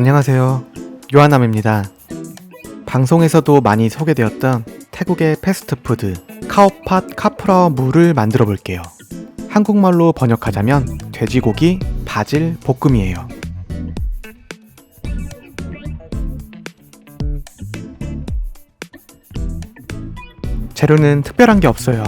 안녕하세요. 요하남입니다. 방송에서도 많이 소개되었던 태국의 패스트푸드 카오팟 카프라오 무를 만들어 볼게요. 한국말로 번역하자면 돼지고기 바질 볶음이에요. 재료는 특별한 게 없어요.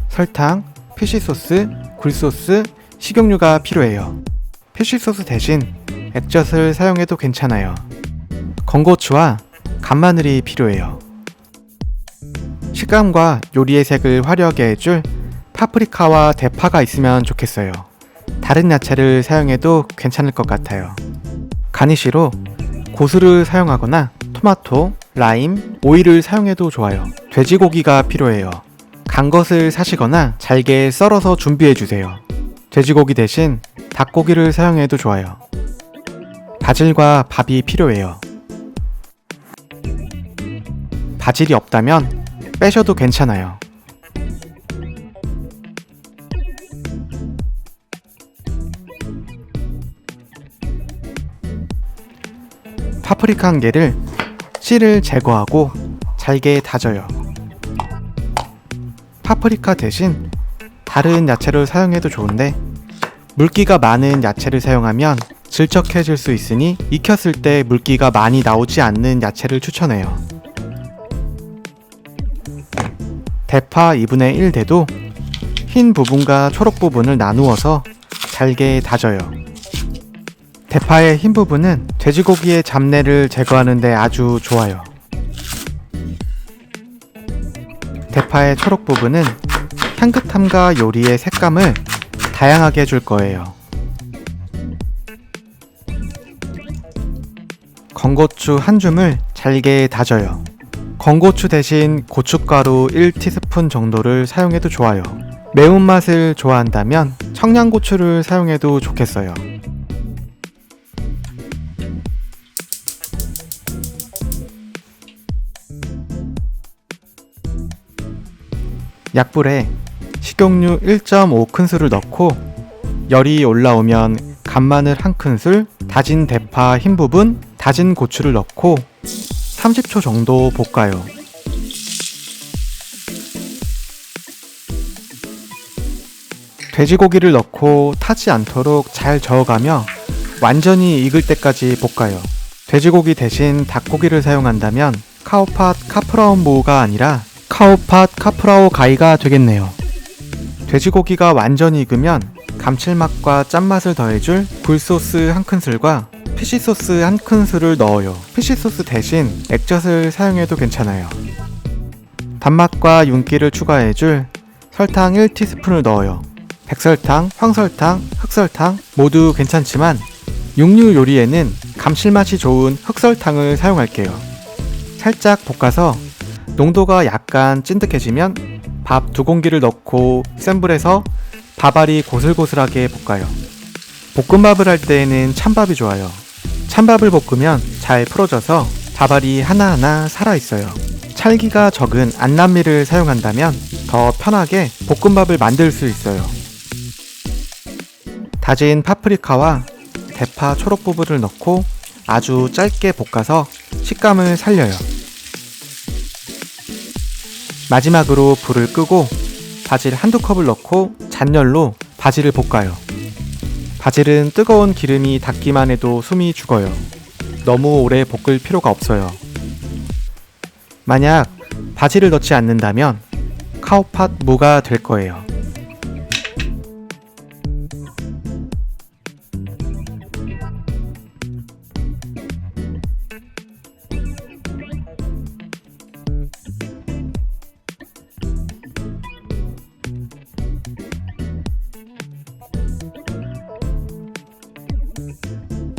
설탕, 피쉬소스, 굴소스, 식용유가 필요해요. 피쉬소스 대신 액젓을 사용해도 괜찮아요. 건고추와 간마늘이 필요해요. 식감과 요리의 색을 화려하게 해줄 파프리카와 대파가 있으면 좋겠어요. 다른 야채를 사용해도 괜찮을 것 같아요. 가니쉬로 고수를 사용하거나 토마토, 라임, 오이를 사용해도 좋아요. 돼지고기가 필요해요. 간 것을 사시거나 잘게 썰어서 준비해주세요. 돼지고기 대신 닭고기를 사용해도 좋아요. 바질과 밥이 필요해요. 바질이 없다면 빼셔도 괜찮아요. 파프리카 한 개를 씨를 제거하고 잘게 다져요. 파프리카 대신 다른 야채를 사용해도 좋은데 물기가 많은 야채를 사용하면 질척해질 수 있으니 익혔을 때 물기가 많이 나오지 않는 야채를 추천해요. 대파 2분의 1 대도 흰 부분과 초록 부분을 나누어서 잘게 다져요. 대파의 흰 부분은 돼지고기의 잡내를 제거하는 데 아주 좋아요. 대파의 초록 부분은 향긋함과 요리의 색감을 다양하게 해줄 거예요. 건고추 한 줌을 잘게 다져요. 건고추 대신 고춧가루 1티스푼 정도를 사용해도 좋아요. 매운맛을 좋아한다면 청양고추를 사용해도 좋겠어요. 약불에 식용유 1.5큰술을 넣고 열이 올라오면 간마늘 1큰술, 다진 대파 흰 부분, 다진 고추를 넣고 30초 정도 볶아요. 돼지고기를 넣고 타지 않도록 잘 저어가며 완전히 익을 때까지 볶아요. 돼지고기 대신 닭고기를 사용한다면 카오팟 카프라오 무가 아니라 카오팟 카프라오 가이가 되겠네요. 돼지고기가 완전히 익으면 감칠맛과 짠맛을 더해줄 굴소스 1큰술과 피쉬소스 1큰술을 넣어요. 피쉬소스 대신 액젓을 사용해도 괜찮아요. 단맛과 윤기를 추가해줄 설탕 1티스푼을 넣어요. 백설탕, 황설탕, 흑설탕 모두 괜찮지만 육류 요리에는 감칠맛이 좋은 흑설탕을 사용할게요. 살짝 볶아서 농도가 약간 찐득해지면 밥 2공기를 넣고 센 불에서 밥알이 고슬고슬하게 볶아요. 볶음밥을 할 때에는 찬밥이 좋아요. 찬밥을 볶으면 잘 풀어져서 밥알이 하나하나 살아있어요. 찰기가 적은 안남미를 사용한다면 더 편하게 볶음밥을 만들 수 있어요. 다진 파프리카와 대파 초록 부분을 넣고 아주 짧게 볶아서 식감을 살려요. 마지막으로 불을 끄고 바질 한두 컵을 넣고 잔열로 바질을 볶아요. 바질은 뜨거운 기름이 닿기만 해도 숨이 죽어요. 너무 오래 볶을 필요가 없어요. 만약 바질을 넣지 않는다면 카오팟 무가 될 거예요.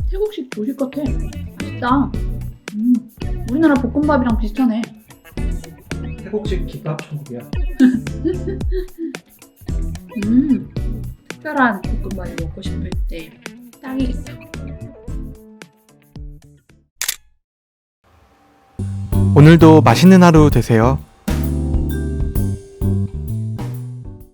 태국식 조식 같아. 맛있다. 우리나라 볶음밥이랑 비슷하네. 태국식 김밥 천국이야. 특별한 볶음밥을 먹고 싶을 때 딱이겠다. 오늘도 맛있는 하루 되세요.